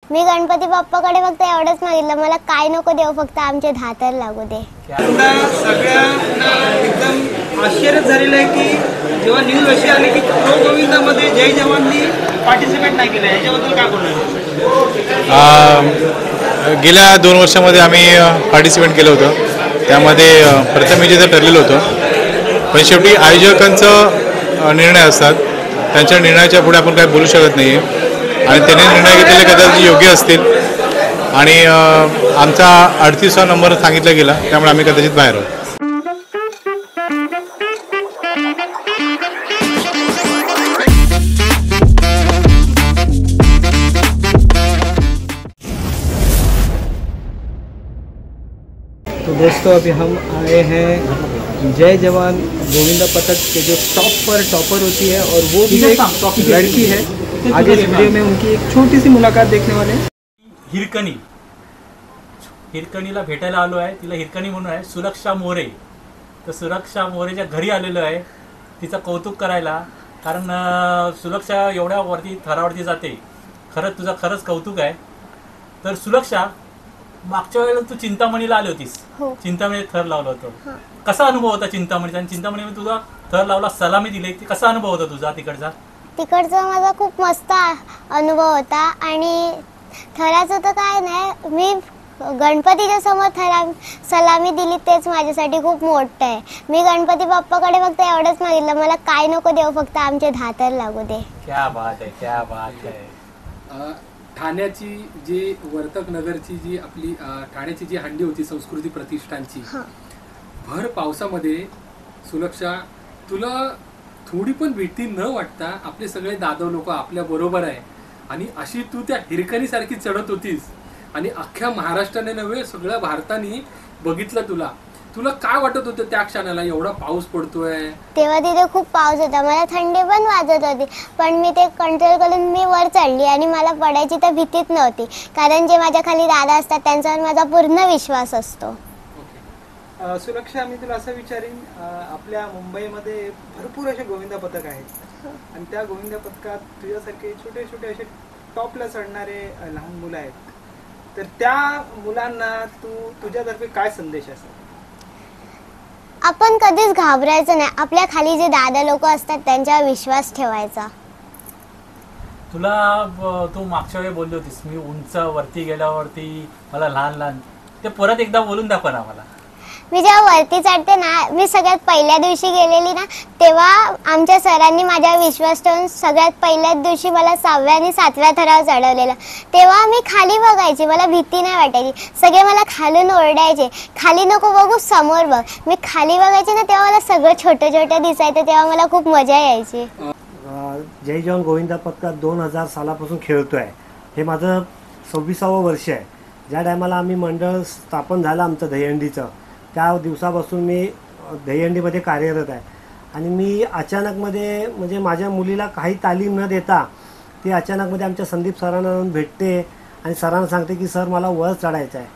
मी गणपती बाप्पाकडे फक्त एवढंच मागितलं, मला काय नको देऊ, फक्त आमचे 10 तर लागू दे. सगळ्यांना एकदम आश्चर्य झालेलं आहे की जेव्हा न्यूज अशी आली की प्रो गोविंदामध्ये जय जवाननी पार्टिसिपेट नाही केलं, याच्याबद्दल काय बोलणार? गेल्या 2 वर्षामध्ये आम्ही पार्टिसिपेट केलं होतं. त्यामध्ये प्रथम विजेतं ठरलेलं होतं, पण शेवटी आयोजकांचा निर्णय असतात, त्यांच्या निर्णयाच्या पुढे आपण काही बोलू शकत नाही आहे. आणि त्यांनी निर्णय घेतलेले कदाचित योग्य असतील आणि आमचा 38वा नंबर सांगितला गेला, त्यामुळे आम्ही कदाचित बाहेर आहोत. तो दोस्तों अभी हम आए हैं जय जवान गोविंदा पथक के जो टॉपर होती है और वो भी एक लड़की है. आगे इस वीडियो में उनकी एक छोटी सी मुलाकात देखने वाले हैं. हिरकणीला भेटायला आलो आहे. तिला हिरकणी म्हणून आहे सुरक्षा मोरे. तर सुरक्षा मोरेच्या घरी आलेलो आहे तिचं कौतुक करायला, कारण सुरक्षा एवढ्या वरती थरावरती जाते. खरंच कौतुक आहे. तर सुरक्षा, मागच्या वेळेला तू चिंतामणीला आली होतीस. हो. चिंतामणी थर लावला होता. कसा अनुभव होता चिंतामणीचा? आणि चिंतामणीमध्ये तुझा थर लावला, सलामी दिली, कसा अनुभव होता तुझा तिकडचा? तिकडचा माझा खूप मस्त अनुभव होता. आणि थराचं तर काय नाही, मी गणपतीच्या समोर सलामी दिली, तेच माझ्यासाठी खूप मोठं आहे. मी गणपती बाप्पाकडे फक्त एवढंच मागितलं, मला काय नको देऊ, फक्त आमचे 10 तर लागू दे. क्या बात आहे. ठाण्याची जी वर्तक नगरची जी आपली ठाण्याची जी हंडी होती संस्कृती प्रतिष्ठानची, भर पावसामध्ये सुरक्षा, तुला थोडी पण भीती न वाटता आपले सगळे दादा लोक आपल्या बरोबर आहे आणि अशी तू त्या हिरकणी सारखी चढत होतीस आणि अख्ख्या महाराष्ट्राने नव्हे सगळ्या भारताने बघितलं तुला काय वाटत होतं त्या क्षणाला? एवढा पाऊस पडतोय तेव्हा तिथे खूप पाऊस होता, मला थंडी पण वाजत होती, पण मी ते कंट्रोल करून मी वर चढली आणि मला पडायची तर भीतीच नव्हती, कारण जे माझ्या खाली दादा असतात त्यांच्यावर माझा पूर्ण विश्वास असतो. सुरक्षा, मी तुला असं विचारीन, आपल्या मुंबईमध्ये भरपूर असे गोविंदा पथक आहेत आणि त्या गोविंदा पथकात तुझ्यासारखे छोटे छोटे असे टॉपला चढणारे लहान मुलं आहेत, तर त्या मुलांना तुझ्यातर्फे काय संदेश असेल? आपण कधीच घाबरायचं नाही, आपल्या खाली जे दादा लोक असतात त्यांच्यावर विश्वास ठेवायचा. तुला तू मागच्या वेळी बोलली होतीस मी उंच वरती गेल्यावरती मला लहान, ते परत एकदा बोलून दाखव ना मला. मी जेव्हा वरती चढते ना, मी सगळ्यात पहिल्या दिवशी गेलेली ना, तेव्हा आमच्या सरांनी माझ्यावर विश्वास ठेवून सगळ्यात पहिल्याच दिवशी मला 6व्या आणि 7व्या थरावर चढवलेलं. तेव्हा मी खाली बघायची, मला भीती नाही वाटायची. सगळे मला खालून ओरडायचे, खाली नको बघू, समोर बघ. मी खाली बघायचे ना, तेव्हा मला सगळं छोटं छोटं दिसायचं, तेव्हा मला खूप मजा यायची. जय जवान गोविंदा पथकात 2000 सालापासून खेळतोय. हे माझं 26वं वर्ष आहे. ज्या टायमाला आम्ही मंडळ स्थापन झालं आमचं दहीहंडीचं, त्या दिवसापासून मी दहीहंडीमध्ये कार्यरत आहे. आणि मी अचानकमध्ये, म्हणजे माझ्या मुलीला काही तालीम न देता ती अचानकमध्ये आमच्या संदीप सरांना जाऊन भेटते आणि सरांना सांगते की सर मला वर चढायचं आहे.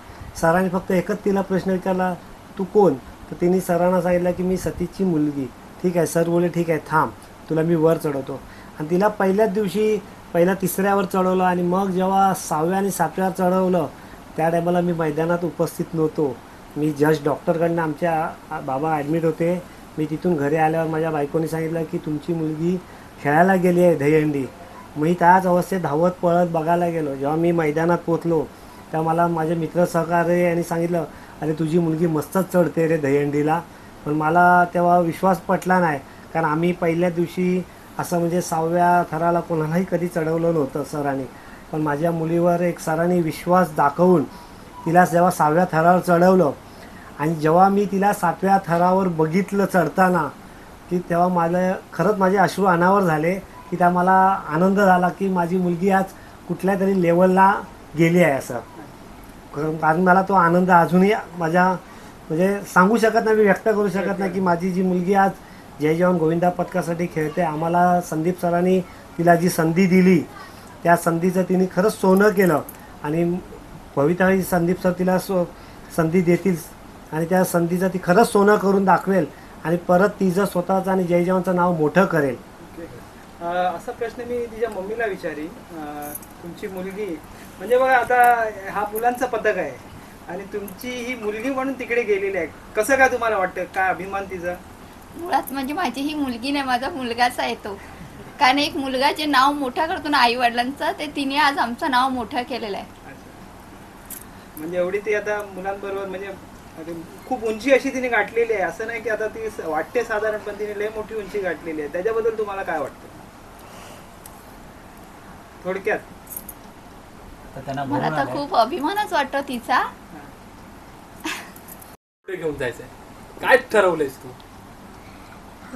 सरांनी फक्त एकच तिला प्रश्न विचारला, तू कोण? तर तिने सरांना सांगितलं की मी सतीशची मुलगी. ठीक आहे सर बोलले, ठीक आहे थांब, तुला मी वर चढवतो. आणि तिला पहिल्याच दिवशी पहिल्या 3ऱ्यावर चढवलं आणि मग जेव्हा 6व्या आणि 7व्यावर चढवलं त्या टायमाला मी मैदानात उपस्थित नव्हतो. मी जस्ट डॉक्टरकडनं, आमच्या बाबा ॲडमिट होते, मी तिथून घरी आल्यावर माझ्या बायकोने सांगितलं की तुमची मुलगी खेळायला गेली आहे दहीहंडी. मी त्याच अवस्थेत धावत पळत बघायला गेलो. जेव्हा मी मैदानात पोचलो तेव्हा मला माझे मित्र सहकारी यांनी सांगितलं, अरे तुझी मुलगी मस्तच चढते रे दहीहंडीला. पण मला तेव्हा विश्वास पटला नाही, कारण आम्ही पहिल्या दिवशी असं म्हणजे 6व्या थराला कोणालाही कधी चढवलं नव्हतं सरांनी. पण माझ्या मुलीवर एक सरांनी विश्वास दाखवून तिला जेव्हा 6व्या थरावर चढवलं आणि जेव्हा मी तिला 7व्या थरावर बघितलं चढताना, की तेव्हा खरंच माझे अश्रू अनावर झाले, की त्या मला आनंद झाला की माझी मुलगी आज कुठल्या तरी लेवलला गेली आहे असं. कारण मला तो आनंद अजूनही माझ्या म्हणजे सांगू शकत नाही, मी व्यक्त करू शकत नाही की माझी जी मुलगी आज जय जवान गोविंदा पथकासाठी खेळते. आम्हाला संदीप सरांनी तिला जी संधी दिली त्या संधीचं तिने खरंच सोनं केलं आणि भविष्यात संदीप सर तिला संधी देतील आणि त्या संधीचं ती खरंच सोनं करून दाखवेल आणि परत तिचं स्वतःचं आणि जय जवानचं नाव मोठं करेल. असा प्रश्न मी तिच्या मम्मीला विचारी, तुमची मुलगी म्हणजे बघा आता हा मुलांचा पथक आहे आणि तुमची ही मुलगी म्हणून तिकडे गेलेली आहे, कसं काय तुम्हाला वाटतं, काय अभिमान तिचा? मुळात म्हणजे माझी ही मुलगी नाही, माझा मुलगाच आहे तो. कारण एक मुलगा जे नाव मोठा करतो ना आई वडिलांचं, ते तिने आज आमचं नाव मोठं केलेलं आहे. म्हणजे एवढी ती आता मुलांबरोबर म्हणजे खूप उंची अशी तिने गाठलेली आहे, असं नाही की आता ती वाटते साधारण, पण तिने लय मोठी उंची गाठलेली आहे. त्याच्याबद्दल तुम्हाला काय वाटतं थोडक्यात? मला तर खूप अभिमानच वाटतो तिचा. कुठे घेऊन जायचंय, काय ठरवलंयस तू?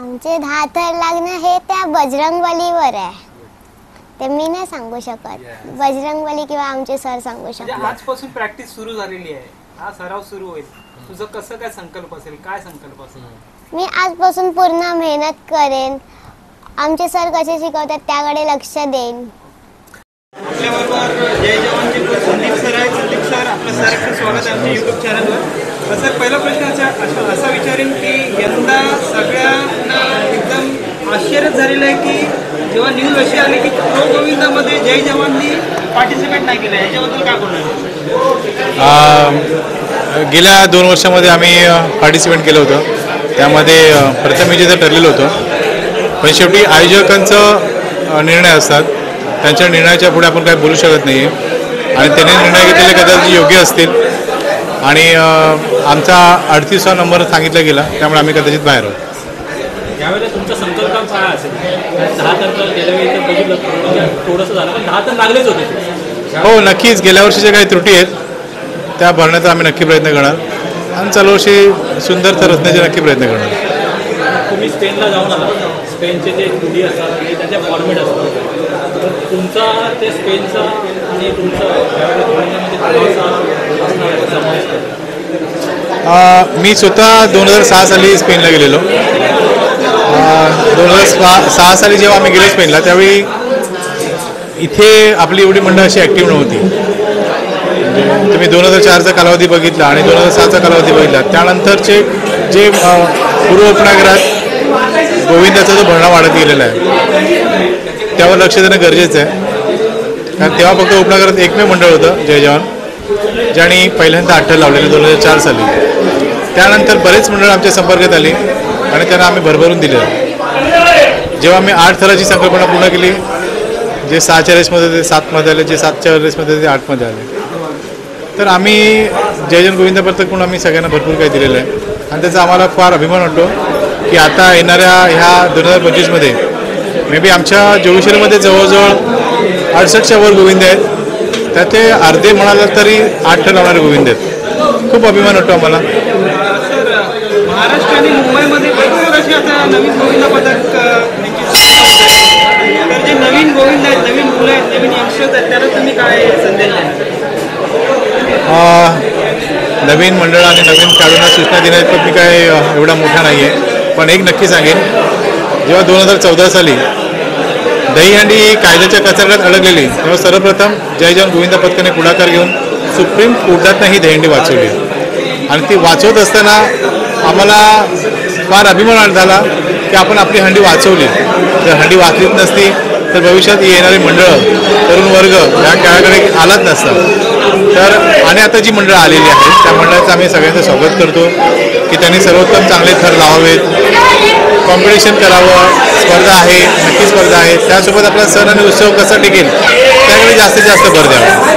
आमचे 10 थर लागणं हे त्या बजरंगबलीवर आहे, ते मी नाही सांगू शकत. बजरंगबली किंवा आमचे सर सांगू म्हणजे शकतात. आजपासून प्रॅक्टिस सुरू झालेली आहे, हा सराव सुरू होईल. तुझं कसं काय संकल्प असेल, काय संकल्प असेल? मी आजपासून पूर्ण मेहनत करेन, आमचे सर कसे शिकवतात त्याकडे लक्ष देईन. आपल्याबरोबर जय जवानचे संदीप सर आहेत. संदीप सर, आपलं सहर्ष स्वागत आहे आमच्या युट्यूब चॅनलवर. सर, पहिला प्रश्न असा विचारेन की यंदा सगळ्यांना एकदम आश्चर्य झालेलं आहे की जेव्हा न्यूज अशी आली की प्रो गोविंदामध्ये जय जवाननी पार्टिसिपेट नाही केलं, याच्याबद्दल काय बोलणार? गेल्या 2 वर्षामध्ये आम्ही पार्टिसिपेट केलं होतं. त्यामध्ये प्रथम विजेतं ठरलेलं होतं, पण शेवटी आयोजकांचं निर्णय असतात, त्यांच्या निर्णयाच्या पुढे आपण काही बोलू शकत नाही आहे. आणि त्यांनी निर्णय घेतलेले कदाचित योग्य असतील आणि आमचा 38वा नंबर सांगितला गेला, त्यामुळे आम्ही कदाचित बाहेर आहोत. यावेळेला तुमचा संकल्प काय असेल? 10 तर गेल्या वेळी तर बघितलं थोडंसं झालं, पण 10 तर लागलेच होते. हो, नक्कीच गेल्या वर्षीच्या काही त्रुटी आहेत त्या भरण्याचा आम्ही नक्की प्रयत्न करणार आणि चालू वर्षी सुंदर तर रचण्याचे नक्की प्रयत्न करणार. तुम्ही स्पेनला जाऊन आला, स्पेनचे जे टुडी असतात आणि त्याचे फॉर्मेट असतात, तर तुमचा ते स्पेनचा आणि तुमचा मी स्वतः 2006 साली स्पेनला गेलेलो. 2006 साली जेव्हा आम्ही गेलो स्पेनला, त्यावेळी इथे आपली एवढी मंडळ अशी ॲक्टिव्ह नव्हती. तुम्ही 2004चा कालावधी बघितला आणि 2006चा कालावधी बघितला, त्यानंतरचे जे पूर्व उपनगरात गोविंदाचा जो भरणा वाढत गेलेला आहे त्यावर लक्ष देणं गरजेचं आहे. कारण तेव्हा फक्त उपनगरात एकमेव मंडळ होतं जय जवान, ज्यांनी पहिल्यांदा 8 लावलेलं 2004 साली. त्यानंतर बरेच मंडळ आमच्या संपर्कात आली आणि त्यांना आम्ही भरभरून दिलं. जेव्हा आम्ही 8 थराची संकल्पना पूर्ण केली, जे 6च्या रेसमध्ये ते 7मध्ये आले, जे 7च्या रेसमध्ये ते 8मध्ये आले, तर आम्ही जय जवान गोविंदा पथक म्हणून आम्ही सगळ्यांना भरपूर काही दिलेलं आहे आणि त्याचा आम्हाला फार अभिमान वाटतो की आता येणाऱ्या ह्या 2025मध्ये मे बी आमच्या जोगेश्वरीमध्ये जवळजवळ 68च्या वर गोविंद आहेत, त्यात अर्धे म्हणाला तरी 8 ठर लावणारे गोविंद आहेत. खूप अभिमान वाटतो आम्हाला. सर, महाराष्ट्र आणि मुंबईमध्ये भरपूर अशी आता नवीन गोविंद पथक तर जे नवीन गोविंद आहेत, नवीन मुलं आहेत, नवीन यंगस्टर्स आहेत, त्यांना तुम्ही काय संदेश द्याल? नवीन मंडळ आणि नवीन खेळाडूंना सूचना देण्यात मी काय एवढा मोठा नाही आहे, पण एक नक्की सांगेन, जेव्हा 2014 साली दहीहंडी कायद्याच्या कचाट्यात अडकलेली, तेव्हा सर्वप्रथम जय जवान गोविंदा पथकाने पुढाकार घेऊन सुप्रीम कोर्टातनं ही दहीहंडी वाचवली आणि ती वाचवत असताना आम्हाला फार अभिमान झाला की आपण आपली हंडी वाचवली. जर हंडी वाचलीच नसती तर भविष्यात येणारी मंडळं, तरुण वर्ग या खेळाकडे आलाच नसता. तर आणि आता जी मंडळं आलेली आहेत त्या मंडळाचं आम्ही सगळ्यांचं स्वागत करतो की त्यांनी सर्वोत्तम चांगले थर लावावेत, कॉम्पिटिशन करावं. स्पर्धा आहे, नक्की स्पर्धा आहे, त्यासोबत आपला सण आणि उत्सव कसा टिकेल त्याकडे जास्तीत जास्त भर द्यावा.